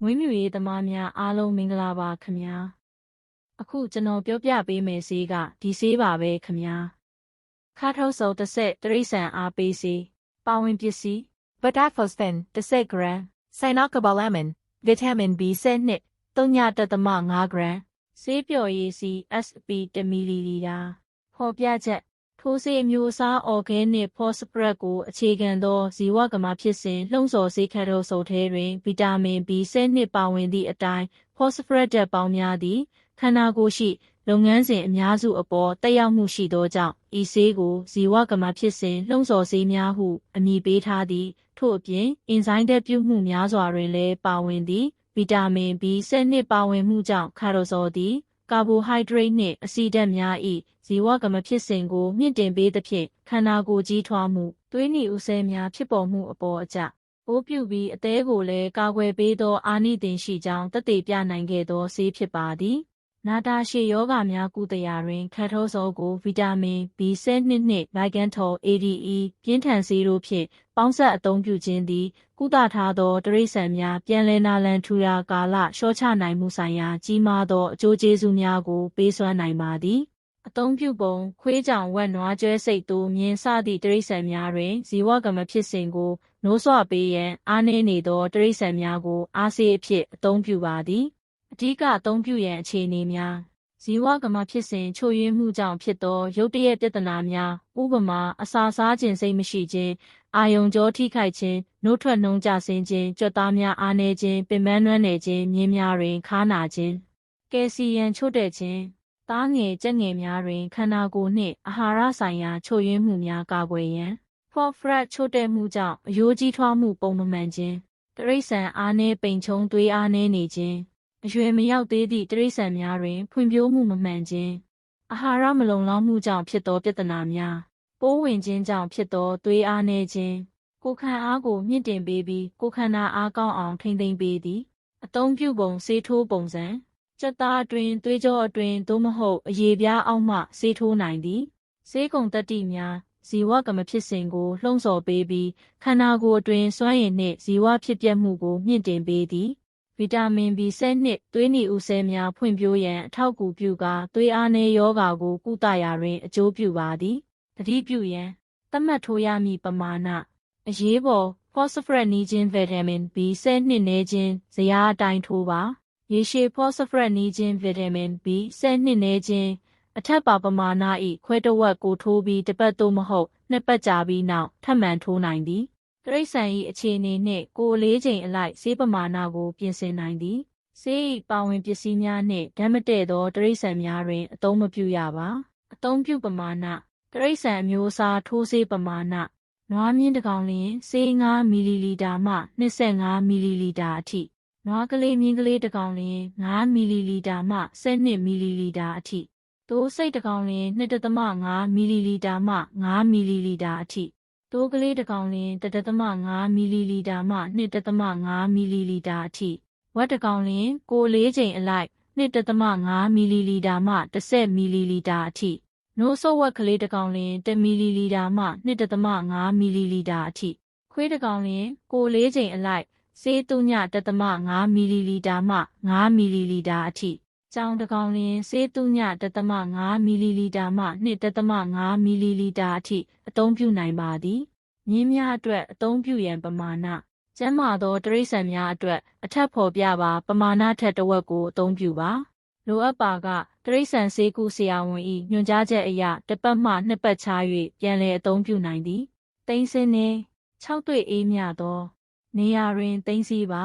မွေးမြူရေးသမားများအားလုံးမင်္ဂလာပါခင်ဗျာအခုကျွန်တော်ပြောပြပေးမယ်ဆေးကဒီဆေးပါပဲခင်ဗျာခါထုတ်စုံတစ်ဆက်တရိษံအားပေးဆေးပါဝင်ပစ္စည်း Beta-phosphine 10 g Cyanocobalamin Vitamin B12 3.5 g ဆေးပျော်ရည်စီ SP 1 ml ဖော်ပြချက်ထိုးဆေးအမျိုးအစား Organic Phosphorus ကိုအခြေခံသောဇီဝကမ္မဖြစ်စဉ်လှုံ့ဆော်ဆေးခါထုတ်စုံထဲတွင်ဗီတာမင် B12 ပါဝင်သည့်အတိုင်း Phosphorus ဓာတ်ပေါင်းများသည်ခန္ဓာကိုယ်ရှိလုပ်ငန်းစဉ်အများစုအပေါ်တက်ရောက်မှုရှိသောကြောင့်ဤဆေးကိုဇီဝကမ္မဖြစ်စဉ်လှုံ့ဆော်ဆေးများဟုအမည်ပေးထားသည်ထို့အပြင်အင်ဇိုင်းဓာတ်ပြုမှုများစွာတွင်လည်းပါဝင်သည်ဗီတာမင် B12 ပါဝင်မှုကြောင့်ခါထုတ်စုံသည်ကာဘိုဟိုက်ဒရိတ်နှင့်အဆီဓာတ်များ၏ဇီဝကမ္မဖြစ်စဉ်ကိုမြင့်တင်ပေးသဖြင့်ခန္ဓာကိုယ်ကြီးထွားမှုသွေးနီဥဆဲများဖြစ်ပေါ်မှုအပေါ်အကျအိုးပြုပြီးအသေးကိုလည်းကာကွယ်ပေးသောအာနိသင်ရှိကြောင်းသက်သေပြနိုင်ခဲ့သောဆေးဖြစ်ပါသည်နာတာရှည်ယောဂများကုသရာတွင်ခါထုတ်စုံကိုဗီတာမင် B12 နှင့်ဗိုက်ကန်ထော် ADE ပြင်းထန်ဆေးတို့ဖြင့်ပေါင်းစပ်အသုံးပြုခြင်းသည်ကုသထားသောတရိษံများပြန်လည်နာလန်ထူရာကာလလျှော့ချနိုင်မှုဆိုင်ရာကြီးမားသောအကျိုးကျေးဇူးများကိုပေးစွမ်းနိုင်ပါသည်အသုံးပြုပုံခွေးကြောင်ဝက်နွားကျွဲစိတ်သို့မြင်စသည့်တရိษံများတွင်ဇီဝကမ္မဖြစ်စဉ်ကိုနှိုးဆွပေးရန်အားနည်းနေသောတရိษံများကိုအားဆေးအဖြစ်အသုံးပြုပါသည်အဓိကအသုံးပြုရန်အခြေအနေများဇီဝကမ္မဖြစ်စဉ်ချို့ယွင်းမှုကြောင့်ဖြစ်သောရုတ်တရက်ပြဿနာများဥပမာအစာစားခြင်းစိတ်မရှိခြင်းအာယုံကြောထိခိုက်ခြင်းနှုတ်ထွက်နှုံးကျဆင်းခြင်းကြွက်သားများအားနည်းခြင်းပင်ပန်းနွမ်းနယ်ခြင်းမြင်းများတွင်ခါးနာခြင်းကယ်ဆီယမ်ချို့တဲ့ခြင်းသားငယ်ကြက်ငယ်များတွင်ခန္ဓာကိုယ်နှင့်အာဟာရဆိုင်ရာချို့ယွင်းမှုများကာကွယ်ရန်ဖော့ဖရက်ချို့တဲ့မှုကြောင့်အယိုးကြီးထွားမှုပုံမမှန်ခြင်းတရိษံအားနည်းပိန်ချုံသွေးအားနည်းနေခြင်းအရွယ်မရောက်သေးသည့်တရိษံများတွင်ဖွံ့ဖြိုးမှုမမှန်ခြင်းအာဟာရမလုံလောက်မှုကြောင့်ဖြစ်သောပြဿနာများပိုးဝင်ခြင်းကြောင့်ဖြစ်သောသွေးအားနည်းခြင်းကိုယ်ခံအားကိုမြင့်တင်ပေးပြီးကိုယ်ခန္ဓာအားကောင်းအောင်ထိန်းသိမ်းပေးသည်အသုံးပြုပုံဆေးထိုးပုံစံကြက်သားအတွင်းသွေးကြောအတွင်းသို့မဟုတ်အရေပြားအောက်မှဆေးထိုးနိုင်သည်ဆေးကုံတတ္တိများဇီဝကမ္မဖြစ်စဉ်ကိုလှုံ့ဆော်ပေးပြီးခန္ဓာကိုယ်အတွင်းစွမ်းရည်နှင့်ဇီဝဖြစ်ပျက်မှုကိုမြင့်တင်ပေးသည်ဗီတာမင် B12 သွေးနီဥဆဲများဖွံ့ဖြိုးရန်အထောက်အကူပြုကာသွေးအားနည်းယောဂါကိုကုသရာတွင်အကျိုးပြုပါသည်သတိပြုရန်သတ်မှတ်ထိုးရမည့်ပမာဏအရေးပေါ်ဖော့စဖရက်နီးခြင်းဗီတာမင် B12 နည်းခြင်းဇယားအတိုင်းထိုးပါရေရှည်ဖော့စဖရက်နီးခြင်းဗီတာမင် B12 နည်းခြင်းအထက်ပါပမာဏ၏ခွဲတစ်ဝက်ကိုထိုးပြီးတစ်ပတ်သို့မဟုတ်နှစ်ပတ်ကြာပြီးနောက်ထပ်မံထိုးနိုင်သည်တရိษံ၏အခြေအနေနှင့်ကိုယ်လေးချိန်အလိုက်ဆေးပမာဏကိုပြင်ဆင်နိုင်သည်ဆေး၏ပါဝင်ပစ္စည်းများနှင့်ဓာတ်မတည့်သောတရိษံများတွင်အသုံးမပြုရပါအသုံးပြုပမာဏတရိษံအမျိုးအစားထိုးဆေးပမာဏနွားမြင်းတစ်ကောင်လျင်ဆေး5 မီလီလီတာမှ25 မီလီလီတာအထိနွားကလေးမြင်းကလေးတစ်ကောင်လျင်5 မီလီလီတာမှ12 မီလီလီတာအထိသိုးစိတ်တစ်ကောင်လျင် 2.5 မီလီလီတာမှ5 မီလီလီတာအထိသိုးကလေးတစ်ကောင်လျင် 1.5 မီလီလီတာမှ 2.5 မီလီလီတာအထိဝက်တစ်ကောင်လျင်ကိုယ်လေးချိန်အလိုက် 2.5 မီလီလီတာမှ10 မီလီလီတာအထိနိုးဆုပ်ဝက်ကလေးတစ်ကောင်လျင်1 မီလီလီတာမှ 2.5 မီလီလီတာအထိခွေးတစ်ကောင်လျင်ကိုယ်လေးချိန်အလိုက်ဆေး3.5 မီလီလီတာမှ5 မီလီလီတာအထိကြောင်တစ်ကောင်လျင်ဆေး3.5 မီလီလီတာမှ 2.5 မီလီလီတာအထိအသုံးပြုနိုင်ပါသည်မြင်းများအတွက်အသုံးပြုရန်ပမာဏကျန်းမာသောတရိษံများအတွက်အထက်ဖော်ပြပါပမာဏထက်တစ်ဝက်ကိုအသုံးပြုပါလိုအပ်ပါကတရိษံဆေးကုဆရာဝန်၏ညွှန်ကြားချက်အရတစ်ပတ်မှနှစ်ပတ်ခြား၍ပြန်လည်အသုံးပြုနိုင်သည်သိမ်းစင်းနှင့်6တွေ့အေးမြသောနေရာတွင်သိမ်းစည်းပါ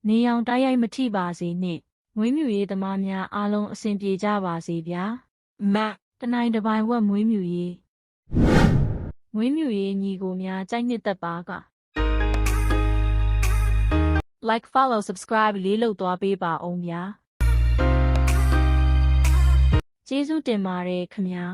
နေရောင်တိုက်ရိုက်မထိပါစေနှင့်မွေးမြူရေးသမားများအားလုံးအဆင်ပြေကြပါစေဗျာတနိုင်တစ်ပိုင်ဝက်မွေးမြူရေးညီကိုများကြိုက်နှစ်သက်ပါက Like follow subscribe လေးလုပ်သွားပေးပါအောင်ဗျာကျေးဇူးတင်ပါတယ်ခင်ဗျာ